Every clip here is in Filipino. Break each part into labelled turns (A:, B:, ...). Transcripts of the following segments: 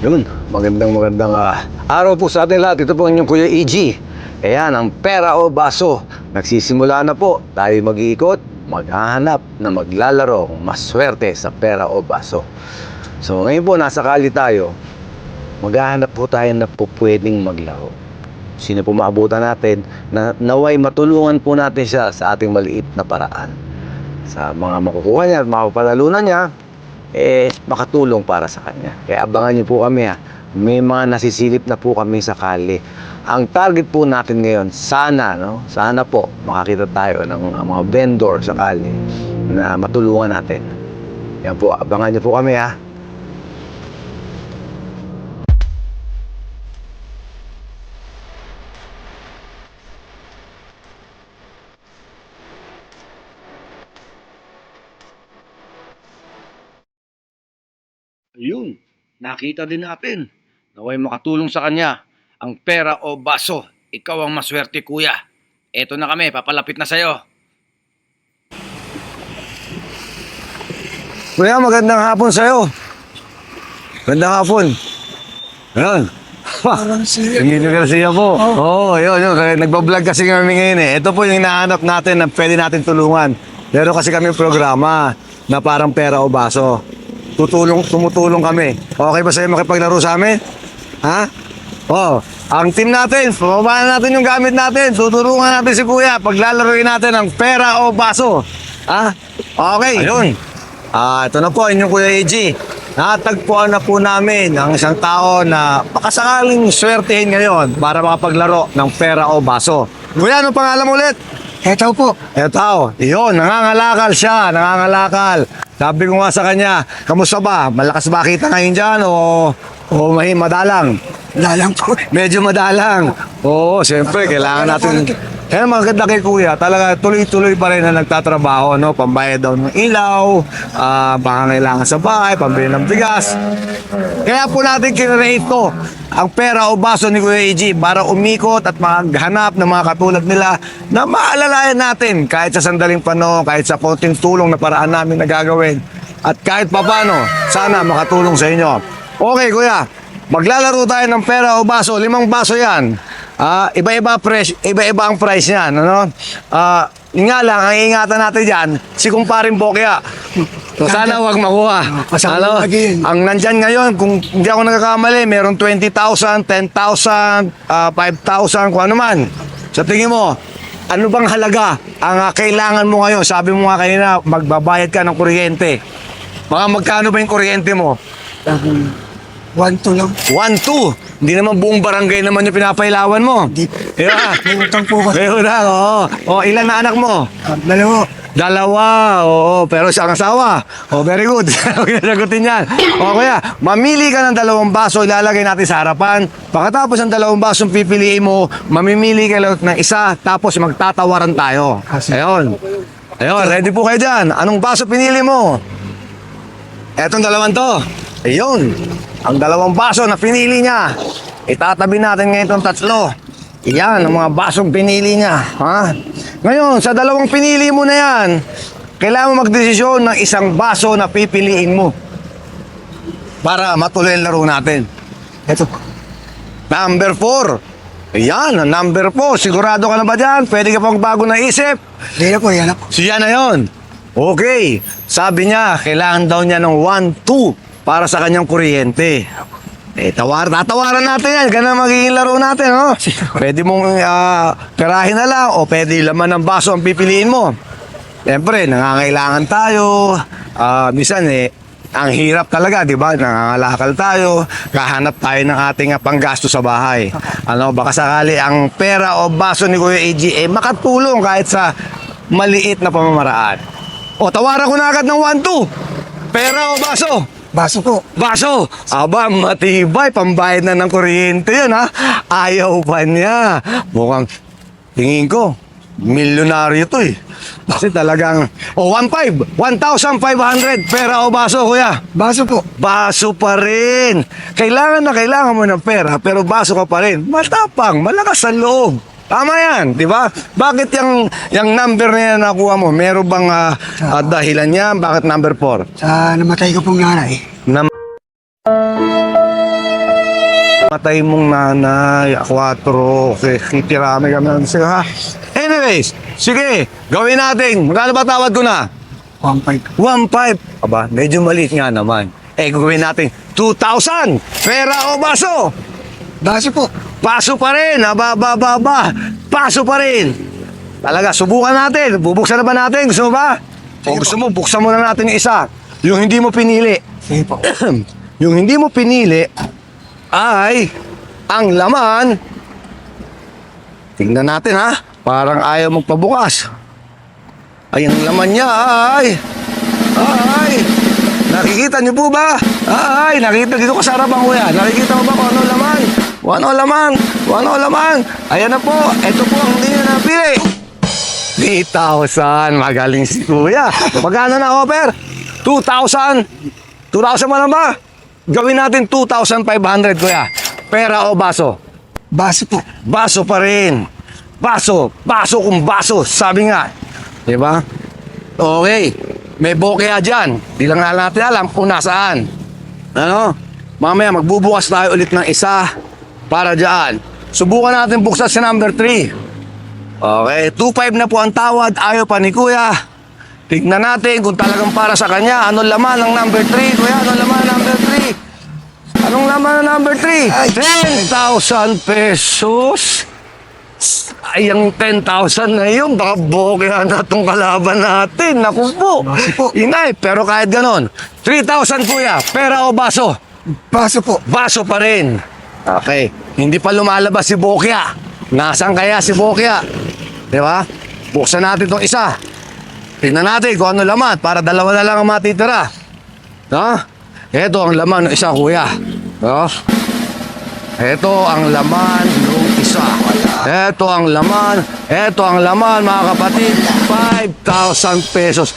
A: Yun, magandang araw po sa atin lahat. Ito po ang inyong Kuya EG. Ayan, ang pera o baso. Nagsisimula na po. Tayo mag-iikot, maghahanap na maglalaro kung maswerte sa pera o baso. So ngayon po, nasa kali tayo. Maghahanap po tayo na po pwedeng maglaro. Sino po maabutan natin na naway matulungan po natin siya sa ating maliit na paraan. Sa mga makukuha niya at makapalalunan niya, makatulong para sa kanya. Kaya abangan niyo po kami ha. May mga nasisilip na po kami sa kali. Ang target po natin ngayon, sana po makakita tayo ng mga vendor sa kali na matulungan natin. Yan po, abangan niyo po kami ha. Ayun, nakita din natin. Naway makatulong sa kanya ang pera o baso. Ikaw ang maswerte, kuya. Eto na kami, papalapit na sa'yo. Kuya, magandang hapon sa'yo. Magandang hapon. Ayan. Hindi nyo kasi po. Oo, yun. Nagbablog kasi kami ngayon eh. Ito po yung hinahanap natin na pwede natin tulungan. Meron kasi kami programa na parang pera o baso. Tumutulong kami. Okay ba sa'yo makipaglaro sa amin? Ha? Oh, ang team natin, pababaan natin yung gamit natin. Tutulungan natin si Kuya. Paglalaroin natin ang pera o baso. Ha? Okay. Ayun. Ito na po, inyong Kuya EG. Natagpuan na po namin ang isang tao na pakasakaling swertehin ngayon para makapaglaro ng pera o baso. Kuya, anong pangalan mo ulit?
B: Etaw po.
A: Etaw. Iyon, nangangalakal siya. Nangangalakal. Sabi ko nga sa kanya, kamusta ba? Malakas ba kita ngayon dyan o madalang?
B: Lalang po.
A: Medyo madalang. Oo, siyempre, kailangan natin. Kaya maganda kay Kuya, talaga tuloy-tuloy pa rin na nagtatrabaho, no? Pambayad daw ng ilaw, pangangailangan sa bahay, pambili ng bigas. Kaya po natin kinarate to, ang pera o baso ni Kuya EG para umikot at maghanap ng mga katulad nila na maalalayan natin kahit sa sandaling panahon, kahit sa konting tulong na paraan namin na gagawin. At kahit papano, sana makatulong sa inyo. Okay, Kuya, maglalaro tayo ng pera o baso, 5 baso yan. Iba-iba ang price niyan, ano? Yun nga lang, ang ingatan natin dyan, si kumparing Bokya. So sana wag makuha. Ang nandyan ngayon, kung hindi ako nagkakamali, meron 20,000, 10,000, 5,000, kung ano man. Sa tingin mo, ano bang halaga ang kailangan mo ngayon? Sabi mo nga kanina, magbabayad ka ng kuryente. Mga magkano ba yung kuryente mo?
B: 1-2 lang.
A: 1-2. Hindi naman buong barangay naman yung pinapailawan mo.
B: Di.
A: Yeah.
B: May utang po kasi.
A: Meron na, oo. O, ilan na anak mo?
B: 2.
A: 2, oo. Pero siya ang asawa. O, very good. Huwag na sagutin yan. O, Kuya, mamili ka ng 2 baso, ilalagay natin sa harapan. Pagkatapos ng 2 basong pipiliin mo, mamimili ka lang ng isa, tapos magtatawaran tayo. Ayun. Ayun, ready po kayo dyan. Anong baso pinili mo? Etong 2 to. Ayun. Ang 2 baso na pinili niya. Itatabi natin ngayon itong 3. Iyan, ang mga basong pinili niya. Ha? Ngayon, sa 2 pinili mo na yan, kailangan mo magdesisyon ng 1 baso na pipiliin mo para matuloy ang laro natin.
B: Ito po.
A: Number 4. Ayan, ang number 4. Sigurado ka na ba dyan? Pwede ka pang bago na isip.
B: Yan na po, yan na po.
A: Siya na yon. Okay. Sabi niya, kailangan daw niya ng 1-2 para sa kanyang kuryente. Tatawaran natin yan. Ganun magiging laro natin, no? Pwede mong perahin na lang o pwede laman ng baso ang pipiliin mo. Siyempre, nangangailangan tayo. Minsan ang hirap talaga, di ba? Nangangalakal tayo, kahanap tayo ng ating panggasto sa bahay. Baka sakali ang pera o baso ni Kuya EG makatulong kahit sa maliit na pamamaraan. O, tawaran ko na agad ng 1-2. Pera o baso?
B: Baso po.
A: Baso! Aba, matibay. Pambayad na ng kuryente yun, ha? Ayaw pa niya. Mukhang, tingin ko, milyonaryo to eh. Kasi talagang, 1,500. 1,500. Pera o baso, Kuya?
B: Baso po.
A: Baso pa rin. Kailangan na kailangan mo ng pera, pero baso ka pa rin. Matapang, malakas sa loob. Tama yan, di ba? Bakit yung number na yan nakuha mo? Meron bang dahilan yan? Bakit number 4?
B: Sa namatay ko pong nanay.
A: tatay mong nanay, 4. Okay, kitirami kami ng ha. Anyways, sige, gawin natin. Magkano ba tawad ko na?
B: 1.5.
A: 1.5. Aba, medyo maliit nga naman. Gawin natin 2,000. Pera o baso?
B: Baso po.
A: Baso pa rin. Aba. Baso pa rin. Talaga, subukan natin. Bubuksan na ba natin? Gusto mo ba? O gusto mo, buksan mo na natin yung isa. Yung hindi mo pinili.
B: Sige po.
A: Yung hindi mo pinili ay ang laman. Tingnan natin ha. Parang ayaw magpabukas. Ay, ang laman niya ay nakikita niyo po ba? Nakita dito ka sa harapan kuya. Nakikita mo ba kung ano laman? Ano laman? Ayan na po. Ito po ang hindi na napili. 3,000. Magaling si kuya. Magkano na offer? 2,000. 2,000 mo lang ba? Gawin natin 2,500 kuya. Pera o baso?
B: Baso po.
A: Baso pa rin. Baso kung baso. Sabi nga. Diba? Okay. May bokeh dyan. Di lang nga natin alam kung nasaan. Ano? Mamaya magbubukas tayo ulit ng isa para dyan. Subukan natin buksan sa number 3. Okay. 2,500 na po ang tawad. Ayaw pa ni kuya. Tignan natin kung talagang para sa kanya. Anong laman ng number 3? Kuya, anong laman ng number 3? Anong laman ng number 3? 10,000 pesos. Ay, ang 10,000 na yun, baka bokeh na itong kalaban natin. Naku po. Inay, pero kahit ganon. 3,000 kuya, pera o baso?
B: Baso po.
A: Baso pa rin. Okay. Hindi pa lumalabas si Bokya. Nasaan kaya si Bokya? Di ba? Buksan natin itong isa. Tingnan natin kung ano laman para dalawa na lang ang matitira. No? Ito ang laman ng isa, kuya. No? Ito ang laman ng isa. Ito ang laman, mga kapatid. 5,000 pesos.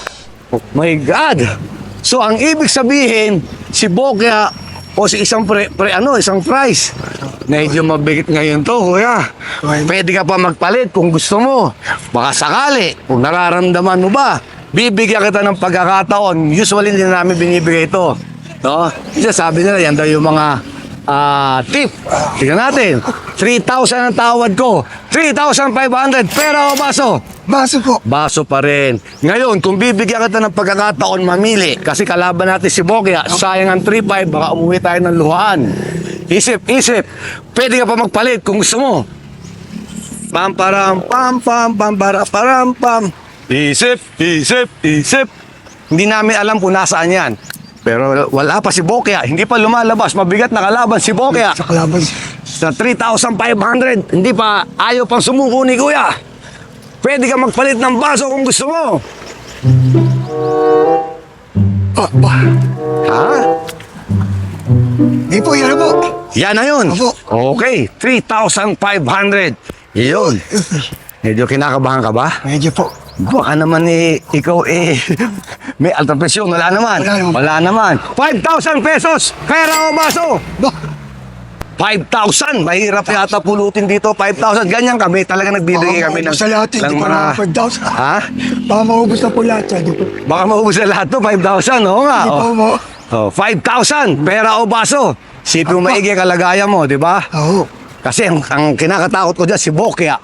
A: Oh my God! So, ang ibig sabihin, si Bokya o si isang isang price. Medyo mabigat ngayon to, kuya. Pwede ka pa magpalit kung gusto mo. Baka sakali, kung nararamdaman mo ba, bibigyan kita ng pagkakataon. Usually, hindi na namin binibigay ito. No? Kasi sabi nila, yan daw yung mga tip. Tingnan natin. 3,000 ang tawad ko. 3,500. Pera o baso?
B: Baso po.
A: Baso pa rin. Ngayon, kung bibigyan kita ng pagkakataon mamili, kasi kalaban natin si Bokya, sayang ang 3,500, baka umuwi tayo ng luhaan. Isip. Pwede ka pa magpalit kung gusto mo. Pam. Isip. Hindi namin alam kung nasaan yan. Pero wala pa si Bokya. Hindi pa lumalabas. Mabigat na kalaban si Bokya.
B: Sa kalaban.
A: Sa 3,500. Hindi pa. Ayaw pang sumuko ni kuya. Pwede ka magpalit ng baso kung gusto mo. Ha?
B: Hindi po, yan na po.
A: Yan na yun.
B: Opo.
A: Okay. 3,500. Yun. Medyo kinakabahan ka ba?
B: Medyo po.
A: Baka naman ikaw may altapresyon. Wala naman.
B: Wala naman.
A: 5,000 pesos. Pera o baso?
B: Ba?
A: 5,000. Mahirap yata pulutin dito. 5,000. Ganyan kami. Talaga nagbibigay kami ng...
B: Sa lahat, hindi
A: ng
B: pa
A: mga...
B: na 5,000.
A: Ha?
B: Baka maubos na po lahat. Hindi po.
A: Baka maubos na lahat to. 5,000. Oo nga.
B: Hindi po mo.
A: 5,000. Pera o baso? Sipin mo maigi kalagayan mo, di ba?
B: Oo.
A: Kasi ang kinakatakot ko dyan, si Bokya.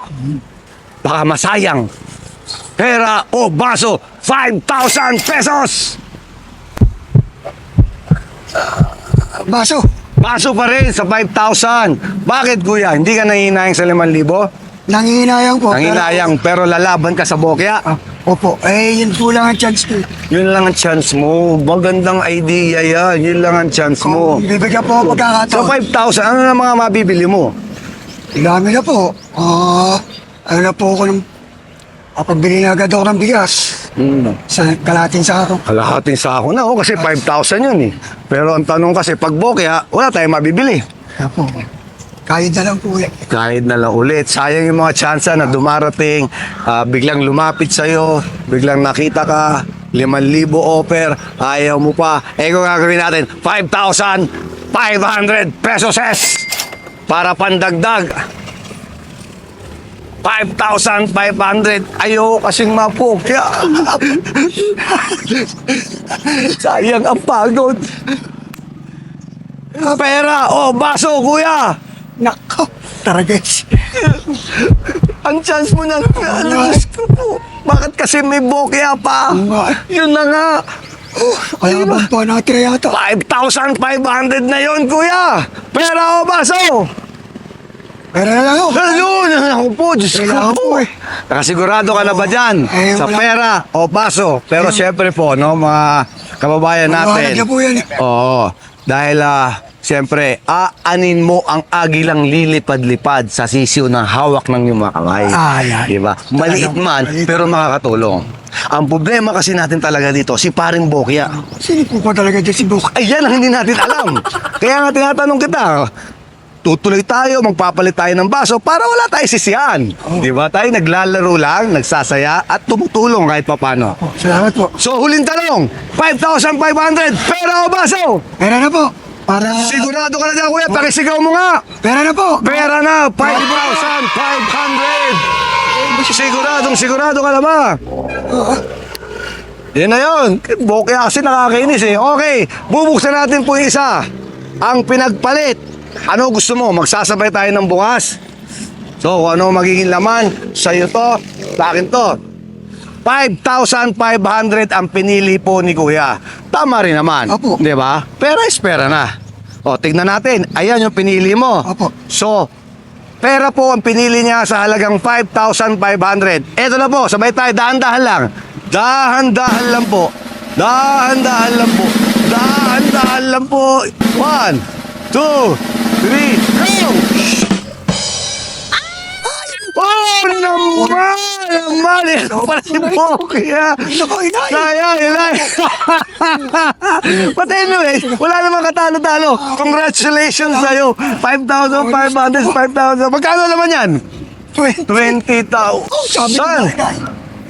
A: Baka masayang. Pera o baso? 5,000 pesos!
B: Baso.
A: Baso pa rin sa 5,000. Bakit kuya? Hindi ka nanginayang sa 5,000?
B: Nanginayang po.
A: Nanginayang pero lalaban ka sa Bokya?
B: Opo. Yun po lang ang chance ko.
A: Yun lang ang chance mo. Magandang idea yan. Yun lang ang chance mo.
B: Bibigyan po ako
A: So
B: pagkakataon.
A: 5,000, ano na mga mabibili mo?
B: Dami na po. Ano na po ako ng... Pagbili na agad ako ng bigas. Sa kalahating sako.
A: Kalahating sako na, kasi 5,000 yun eh. Pero ang tanong kasi, pag Bokya, wala tayong mabibili.
B: Opo. Kahit na lang po ulit.
A: Kahit na lang ulit. Sayang yung mga tsansa na dumarating, biglang lumapit sa'yo, biglang nakita ka, 5,000 offer, ayaw mo pa. Kung gagawin natin, 5,500 pesos para pandagdag. 5,500. Ayaw kasing mapokya. Sayang ang pagod. Pera o baso, kuya?
B: Nako, Tarages.
C: Ang chance mo na, Diyos ko po. Bakit kasi may bokya pa? Yun na nga.
B: Kaya bang po natira yata?
C: 5,500 na yon, kuya. Pera o baso?
B: Pero na lang ako.
C: Ayun, ako po, Diyos
B: Kailangan
C: ko
B: po
C: po.
B: eh.
C: Nakasigurado ka na ba dyan?
B: Eh,
C: Sa
B: wala.
C: pera o baso? Pero syempre po, no, mga kababayan
B: Maliwanag
C: natin.
B: na po yan eh.
C: Oo. Dahil, siyempre, aanin mo ang agilang lilipad-lipad sa sisiw ng hawak ng iyong mga kamay.
B: Yan.
C: Diba? Maliit man,
B: Maliit.
C: pero makakatulong. Ang problema kasi natin talaga dito, si Paring Bokya.
B: Sino po ba talaga dyan si Bok?
C: Ay, yan ang hindi natin alam. Kaya nga tinatanong kita, tutuloy tayo, magpapalit tayo ng baso para wala tayo sisihan. Di ba? Tayo naglalaro lang, nagsasaya at tumutulong kahit papano.
B: Salamat po.
C: So, huling tanong, 5,500, pera o baso?
B: Pera na po. Para...
C: Sigurado ka na dyan, kuya, pakisigaw mo nga.
B: Pera na po.
C: Pera na, 5,500. Sigurado ka na ba? Yan na yun. Bokya kasi nakakainis eh. Okay, bubuksan natin po yung isa. Ang pinagpalit. Ano gusto mo? Magsasabay tayo ng bukas? So, kung ano magiging laman, sa'yo to, sa akin to. 5,500 ang pinili po ni Kuya. Tama rin naman.
B: Opo.
C: Di ba? Pera is pera na. O, tignan natin. Ayan yung pinili mo.
B: Opo.
C: So, pera po ang pinili niya sa halagang 5,500. Eto na po, sabay tayo, dahan-dahan lang. Dahan-dahan lang po. Dahan-dahan lang po. Dahan-dahan lang po. 1, 2, 3, go! Oh, naman! Ito pala si Bokya.
B: Nako, inay.
C: Sayang, inay. But anyway, wala namang katalo-talo. Congratulations sa'yo. 5,500, 5,000. Magkano naman yan? 20,000.
B: Sabi ko na, inay.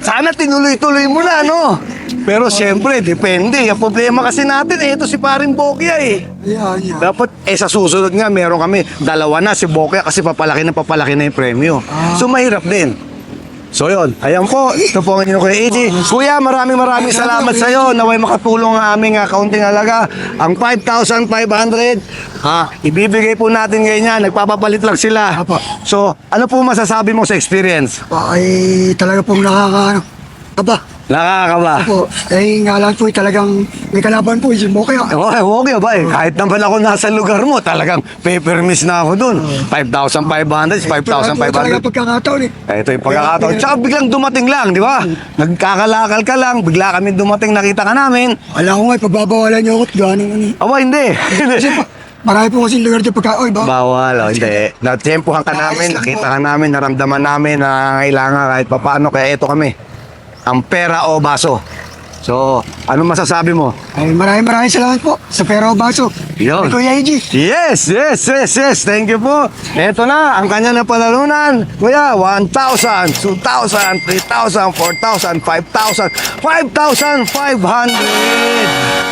C: Sana tinuloy-tuloy mo na, no? Pero siyempre, depende. Ang problema kasi natin, ito si Paring Bokya eh.
B: Yan.
C: Dapat, sa susunod nga, meron kami, dalawa na si Bokya kasi papalaki na yung premyo. So, mahirap din. So, yun. Ayan po. Ito po ang inyong Kuya Eddie. Kuya, maraming salamat sa iyo. Naway makatulong ang aming kaunting halaga. Ang 5,500, ibibigay po natin ngayon yan. Nagpapapalit lang sila.
B: Apo.
C: So, ano po masasabi mo sa experience?
B: Ay, talaga pong nakakaba.
C: Nakakaba.
B: Po, eh nga lang po talagang may kalaban po si Bokya.
C: Okay ba eh. Kahit naman ako nasa lugar mo, talagang paper miss na ako dun. 5,500,
B: Talaga
C: 5,500.
B: pagkakataon eh.
C: Ito yung pagkakataon. Tsaka biglang dumating lang, di ba? Nagkakalakal ka lang, bigla kami dumating, nakita ka namin.
B: Alam ko nga, pagbabawalan niyo ako at gano'n ano.
C: Aba, hindi.
B: Kasi marami po kasing lugar dyan pagka, oy ba?
C: Bawal, hindi. Natempuhan ka namin, nakita ka namin, naramdaman namin na kailangan kahit papaano. Kaya ito kami, ang pera o baso. So, ano masasabi mo?
B: Ay, maraming salamat po sa pera o baso.
C: Yun.
B: Kuya Eji.
C: Yes. Thank you po. Ito na, ang kanya na panalunan. Kuya, 1,000, 2,000, 3,000, 4,000, 5,000, 5,500.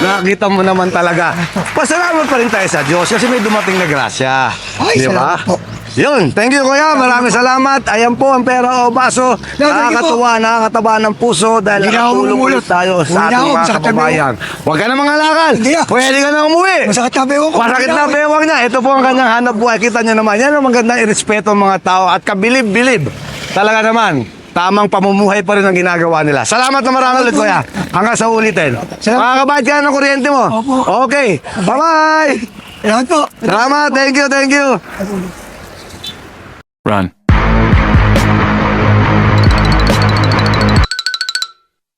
C: Nakita mo naman talaga. Pasalamat pa rin tayo sa Diyos kasi may dumating na grasya.
B: Ay,
C: Di ba?
B: salamat po.
C: Yun, thank you kuya, maraming salamat. Ayan po ang pera o baso. Nakakatuwa, nakakataba ng puso dahil
B: Hindi na ako
C: nakatulong
B: mamulot.
C: ulit tayo sa
B: Hindi na
C: ating
B: ako,
C: mga
B: masakit na
C: kababayan. Huwag ka na mga lakal.
B: Hindi na.
C: Pwede ka na umuwi.
B: Masakit na bewang ko.
C: Masakit na bewang niya. Ito po ang kanyang hanap buhay. Kita niyo naman. Yan ang magandang irespeto ng mga tao at kabilib-bilib. Talaga naman. Tamang pamumuhay pa rin ang ginagawa nila. Salamat na marami ulit, kuya. Hanggang sa ulitin.
B: Salamat.
C: Makakabayad ka na ng kuryente mo.
B: Opo.
C: Okay. Bye-bye.
B: Salamat po.
C: Salamat. Thank you.